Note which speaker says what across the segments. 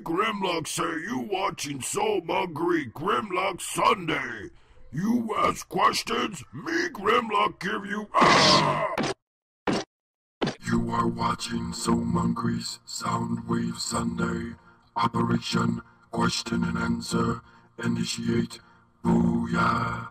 Speaker 1: Grimlock say you watching So Hungry Grimlock Sunday. You ask questions, me Grimlock give you You are watching So Hungry's Soundwave Sunday. Operation Question and Answer. Initiate. Booyah.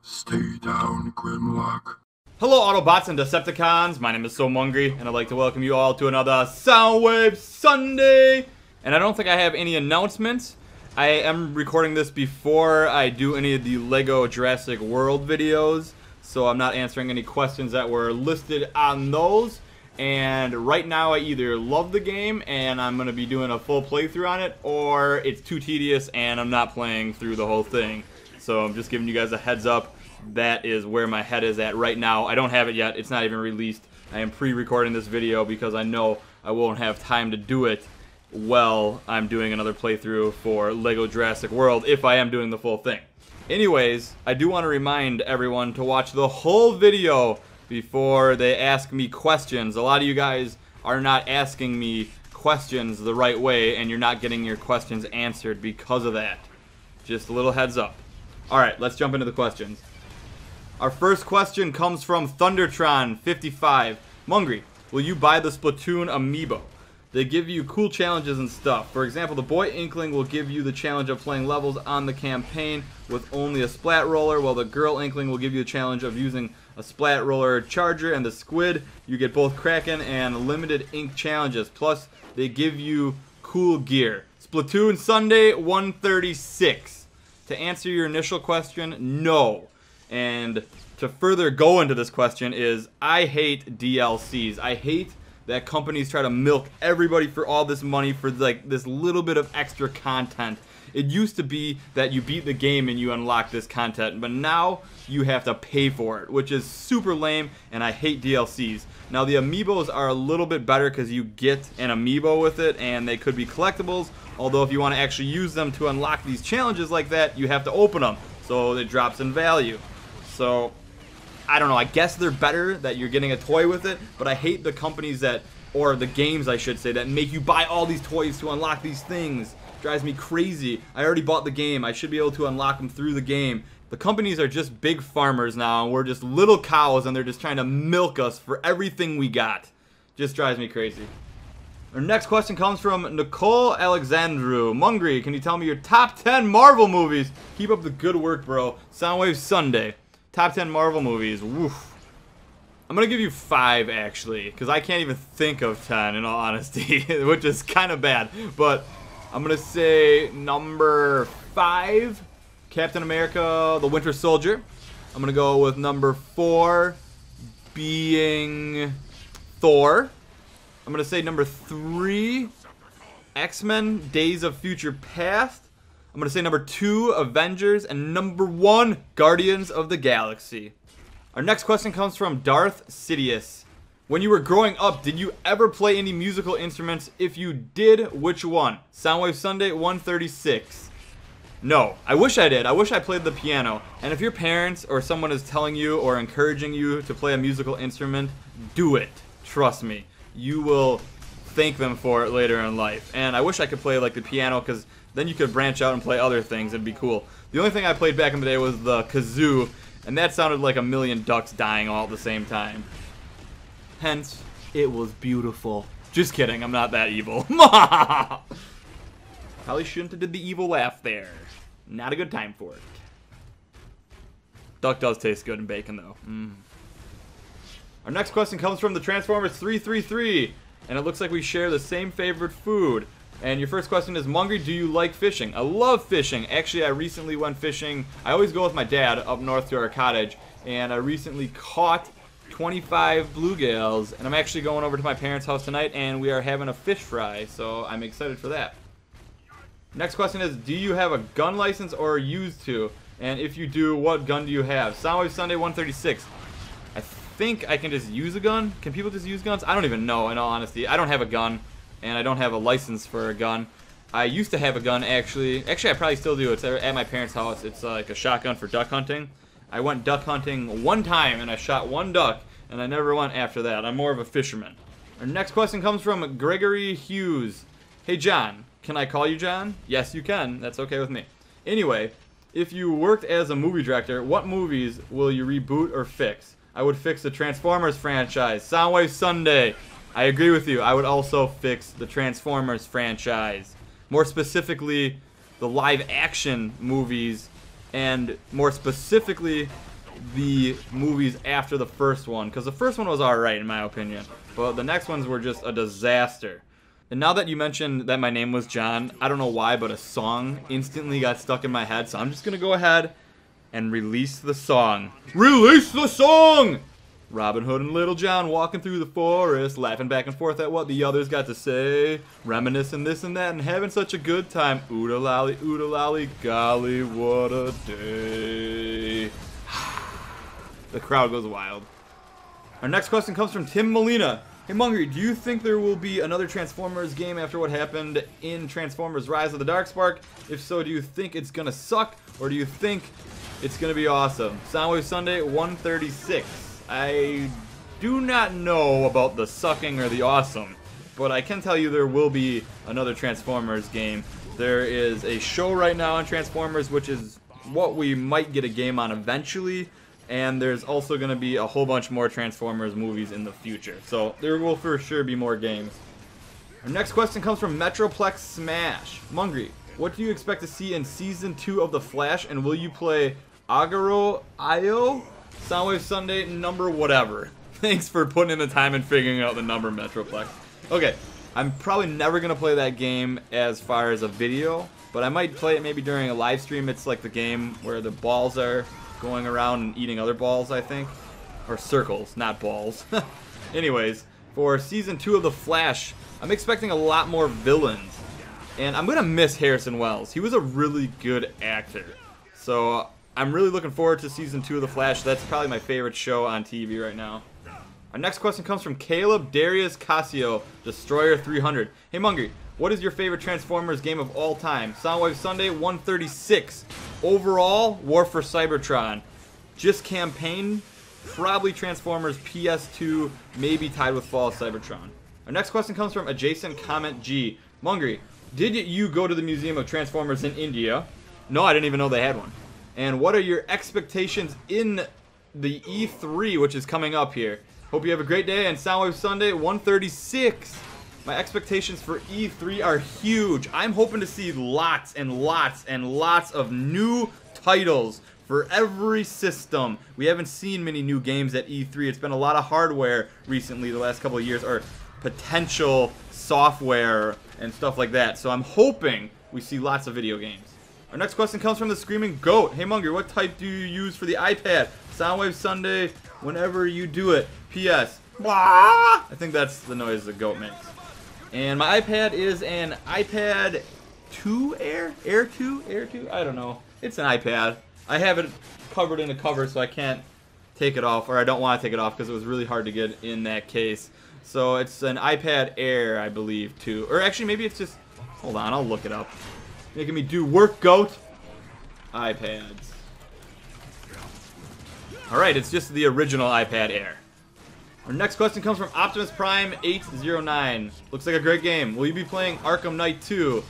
Speaker 1: Stay down, Grimlock.
Speaker 2: Hello Autobots and Decepticons, my name is So Hungry, and I'd like to welcome you all to another Soundwave Sunday! And I don't think I have any announcements. I am recording this before I do any of the LEGO Jurassic World videos, so I'm not answering any questions that were listed on those. And right now I either love the game and I'm going to be doing a full playthrough on it, or it's too tedious and I'm not playing through the whole thing. So I'm just giving you guys a heads up. That is where my head is at right now. I don't have it yet. It's not even released. I am pre-recording this video because I know I won't have time to do it while I'm doing another playthrough for LEGO Jurassic World if I am doing the full thing. Anyways, I do want to remind everyone to watch the whole video before they ask me questions. A lot of you guys are not asking me questions the right way, and you're not getting your questions answered because of that. Just a little heads up. Alright, let's jump into the questions. Our first question comes from Thundertron55. Mungry, will you buy the Splatoon amiibo? They give you cool challenges and stuff. For example, the Boy Inkling will give you the challenge of playing levels on the campaign with only a splat roller, while the Girl Inkling will give you the challenge of using a splat roller charger, and the Squid, you get both Kraken and limited ink challenges. Plus, they give you cool gear. Splatoon Sunday 136. To answer your initial question, no. And to further go into this question is, I hate DLCs. I hate that companies try to milk everybody for all this money for like this little bit of extra content. It used to be that you beat the game and you unlock this content, but now you have to pay for it, which is super lame, and I hate DLCs. Now the amiibos are a little bit better because you get an amiibo with it, and they could be collectibles, although if you want to actually use them to unlock these challenges like that, you have to open them, so it drops in value. So, I don't know, I guess they're better that you're getting a toy with it, but I hate the companies that, or the games I should say, that make you buy all these toys to unlock these things. Drives me crazy. I already bought the game. I should be able to unlock them through the game. The companies are just big farmers now, and we're just little cows, and they're just trying to milk us for everything we got. Just drives me crazy. Our next question comes from Nicole Alexandru. Mungry, can you tell me your top 10 Marvel movies? Keep up the good work, bro. Soundwave Sunday. Top 10 Marvel movies. Woof. I'm going to give you 5, actually, because I can't even think of 10, in all honesty, which is kind of bad. But I'm going to say number 5, Captain America, The Winter Soldier. I'm going to go with number 4 being Thor. I'm going to say number 3, X-Men, Days of Future Past. I'm going to say number 2, Avengers, and number 1, Guardians of the Galaxy. Our next question comes from Darth Sidious. When you were growing up, did you ever play any musical instruments? If you did, which one? Soundwave Sunday 136. No, I wish I did. I wish I played the piano. And if your parents or someone is telling you or encouraging you to play a musical instrument, do it. Trust me. You will thank them for it later in life. And I wish I could play like the piano, because then you could branch out and play other things. It'd be cool. The only thing I played back in the day was the kazoo, and that sounded like a million ducks dying all at the same time. Hence, it was beautiful. Just kidding, I'm not that evil. Probably shouldn't have did the evil laugh there. Not a good time for it. Duck does taste good in bacon, though. Our next question comes from the Transformers 333, and it looks like we share the same favorite food. And your first question is, Mungry, do you like fishing? I love fishing. Actually, I recently went fishing. I always go with my dad up north to our cottage, and I recently caught 25 bluegills, and I'm actually going over to my parents' house tonight, and we are having a fish fry, so I'm excited for that. Next question is, do you have a gun license or used to? And if you do, what gun do you have? Soundwave Sunday 136. I think I can just use a gun. Can people just use guns? I don't even know, in all honesty. I don't have a gun, and I don't have a license for a gun. I used to have a gun, actually. Actually, I probably still do. It's at my parents' house. It's like a shotgun for duck hunting. I went duck hunting one time, and I shot one duck, and I never went after that. I'm more of a fisherman. Our next question comes from Gregory Hughes. Hey John, can I call you John? Yes, you can. That's okay with me. Anyway, if you worked as a movie director, what movies will you reboot or fix? I would fix the Transformers franchise. Soundwave Sunday. I agree with you. I would also fix the Transformers franchise. More specifically, the live-action movies, and more specifically, the movies after the first one. Because the first one was alright, in my opinion. But the next ones were just a disaster. And now that you mentioned that my name was John, I don't know why, but a song instantly got stuck in my head. So I'm just going to go ahead and release the song. Release the song! Robin Hood and Little John walking through the forest, laughing back and forth at what the others got to say, reminiscing this and that and having such a good time. Ooda lolly, golly, what a day. The crowd goes wild. Our next question comes from Tim Molina. Hey Mungry, do you think there will be another Transformers game after what happened in Transformers Rise of the Darkspark? If so, do you think it's gonna suck, or do you think it's gonna be awesome? Soundwave Sunday 136. I do not know about the sucking or the awesome, but I can tell you there will be another Transformers game. There is a show right now on Transformers, which is what we might get a game on eventually, and there's also going to be a whole bunch more Transformers movies in the future. So there will for sure be more games. Our next question comes from Metroplex Smash. Mungry, what do you expect to see in Season 2 of The Flash, and will you play Agaro Io? Soundwave Sunday number whatever. Thanks for putting in the time and figuring out the number, Metroplex. Okay, I'm probably never going to play that game as far as a video, but I might play it maybe during a live stream. It's like the game where the balls are going around and eating other balls, I think. Or circles, not balls. Anyways, for Season 2 of The Flash, I'm expecting a lot more villains. And I'm going to miss Harrison Wells. He was a really good actor. So I'm really looking forward to Season 2 of The Flash. That's probably my favorite show on TV right now. Our next question comes from Caleb Darius Casio, Destroyer 300. Hey Mungry, what is your favorite Transformers game of all time? Soundwave Sunday 136. Overall, War for Cybertron. Just campaign, probably Transformers PS2, maybe tied with Fall of Cybertron. Our next question comes from Adjacent Comment G. Mungry, did you go to the Museum of Transformers in India? No, I didn't even know they had one. And what are your expectations in the E3, which is coming up here? Hope you have a great day, and Soundwave Sunday 136. My expectations for E3 are huge. I'm hoping to see lots and lots and lots of new titles for every system. We haven't seen many new games at E3. It's been a lot of hardware recently the last couple of years, or potential software and stuff like that. So I'm hoping we see lots of video games. Our next question comes from the Screaming Goat. Hey Munger, what type do you use for the iPad? Soundwave Sunday, whenever you do it. P.S. I think that's the noise the goat makes. And my iPad is an iPad 2 Air? Air 2? Air 2? I don't know. It's an iPad. I have it covered in a cover, so I can't take it off, or I don't want to take it off because it was really hard to get in that case. So it's an iPad Air, I believe, too. Or actually, maybe it's just... Hold on, I'll look it up. Making me do work, goat. iPads. Alright, it's just the original iPad Air. Our next question comes from Optimus Prime 809. Looks like a great game. Will you be playing Arkham Knight 2?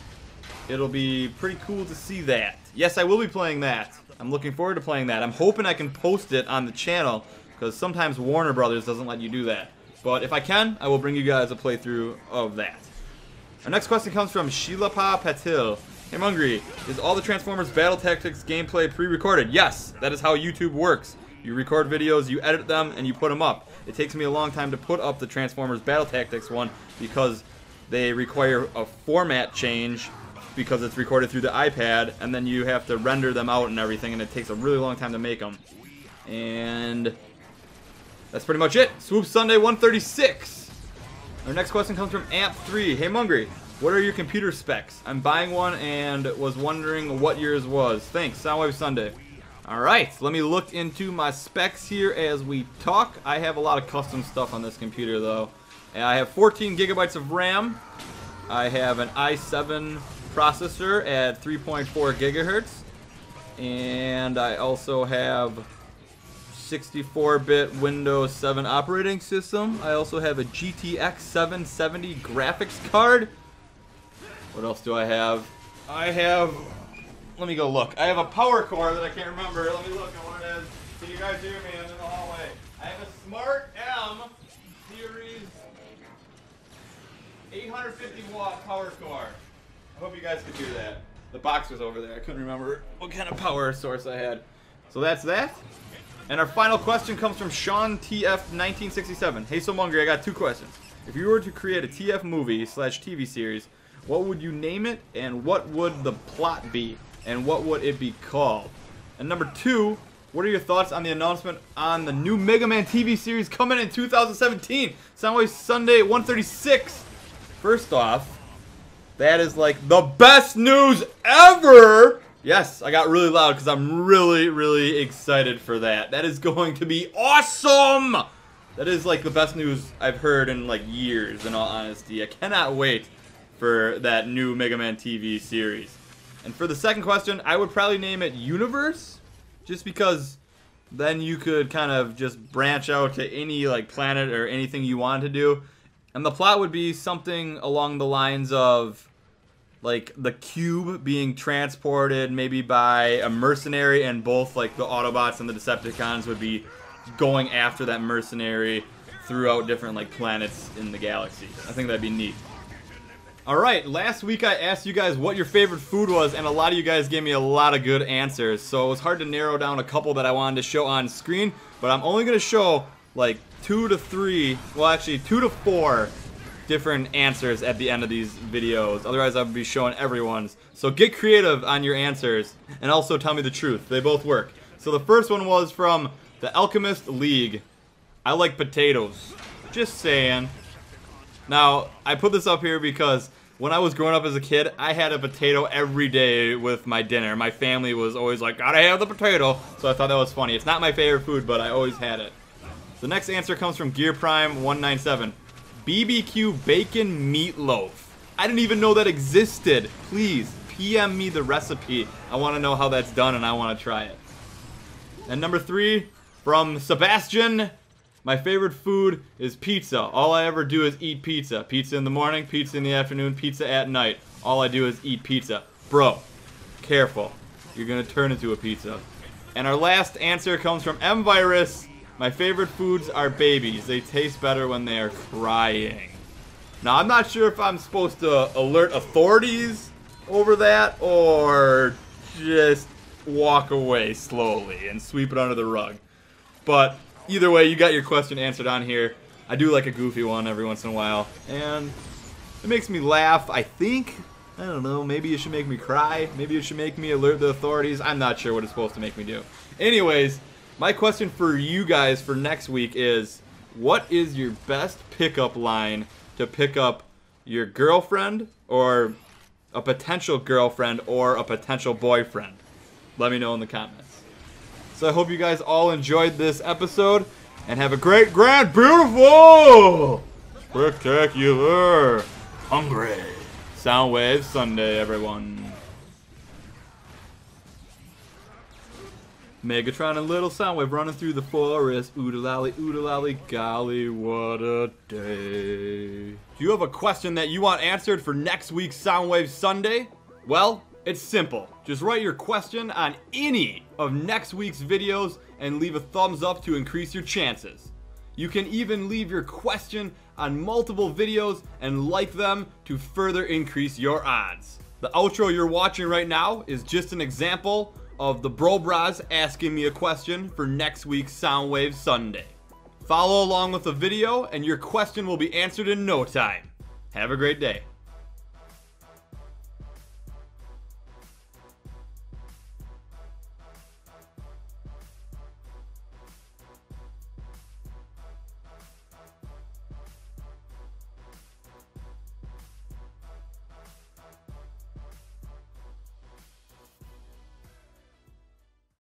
Speaker 2: It'll be pretty cool to see that. Yes, I will be playing that. I'm looking forward to playing that. I'm hoping I can post it on the channel, because sometimes Warner Brothers doesn't let you do that. But if I can, I will bring you guys a playthrough of that. Our next question comes from Shilapa Patil. Hey Mungry, is all the Transformers Battle Tactics gameplay pre-recorded? Yes, that is how YouTube works. You record videos, you edit them, and you put them up. It takes me a long time to put up the Transformers Battle Tactics one because they require a format change because it's recorded through the iPad, and then you have to render them out and everything, and it takes a really long time to make them. And that's pretty much it. Swoop Sunday 136. Our next question comes from Amp3. Hey Mungry, what are your computer specs? I'm buying one and was wondering what yours was. Thanks, Soundwave Sunday. Alright, let me look into my specs here as we talk. I have a lot of custom stuff on this computer though. And I have 14 gigabytes of RAM. I have an i7 processor at 3.4 gigahertz. And I also have 64-bit Windows 7 operating system. I also have a GTX 770 graphics card. What else do I have? Let me go look. I have a power cord that I can't remember. Let me look at what it is. Can you guys hear me? I'm in the hallway. I have a Smart M Series 850 watt power cord. I hope you guys could hear that. The box was over there. I couldn't remember what kind of power source I had. So that's that. And our final question comes from Sean TF1967. Hey, so Mungry, I got 2 questions. If you were to create a TF movie / TV series, what would you name it, and what would the plot be, and what would it be called? And number 2, what are your thoughts on the announcement on the new Mega Man TV series coming in 2017? Soundwave Sunday 136. First off, that is like the best news ever! Yes, I got really loud because I'm really, really excited for that. That is going to be awesome! That is like the best news I've heard in like years, in all honesty. I cannot wait for that new Mega Man TV series. And for the second question, I would probably name it Universe, just because then you could kind of just branch out to any like planet or anything you wanted to do. And the plot would be something along the lines of like the cube being transported maybe by a mercenary, and both like the Autobots and the Decepticons would be going after that mercenary throughout different like planets in the galaxy. I think that'd be neat. Alright, last week I asked you guys what your favorite food was, and a lot of you guys gave me a lot of good answers. So it was hard to narrow down a couple that I wanted to show on screen, but I'm only going to show like 2 to 3, well actually 2 to 4 different answers at the end of these videos. Otherwise I would be showing everyone's. So get creative on your answers, and also tell me the truth. They both work. So the first one was from the Alchemist League. I like potatoes. Just saying. Now, I put this up here because when I was growing up as a kid, I had a potato every day with my dinner. My family was always like, gotta have the potato. So I thought that was funny. It's not my favorite food, but I always had it. The next answer comes from Gear Prime 197. BBQ bacon meatloaf. I didn't even know that existed. Please, PM me the recipe. I want to know how that's done, and I want to try it. And number 3, from Sebastian. My favorite food is pizza. All I ever do is eat pizza. Pizza in the morning, pizza in the afternoon, pizza at night. All I do is eat pizza. Bro, careful. You're going to turn into a pizza. And our last answer comes from M-Virus. My favorite foods are babies. They taste better when they are crying. Now, I'm not sure if I'm supposed to alert authorities over that or just walk away slowly and sweep it under the rug. But either way, you got your question answered on here. I do like a goofy one every once in a while, and it makes me laugh, I think. I don't know, maybe it should make me cry. Maybe it should make me alert the authorities. I'm not sure what it's supposed to make me do. Anyways, my question for you guys for next week is, what is your best pickup line to pick up your girlfriend, or a potential girlfriend, or a potential boyfriend? Let me know in the comments. So I hope you guys all enjoyed this episode, and have a great, grand, beautiful, spectacular, hungry Soundwave Sunday, everyone. Megatron and Little Soundwave running through the forest. Oodalolly, golly, what a day. Do you have a question that you want answered for next week's Soundwave Sunday? Well, it's simple. Just write your question on any of next week's videos and leave a thumbs up to increase your chances. You can even leave your question on multiple videos and like them to further increase your odds. The outro you're watching right now is just an example of the Bro Bras asking me a question for next week's Soundwave Sunday. Follow along with the video and your question will be answered in no time. Have a great day.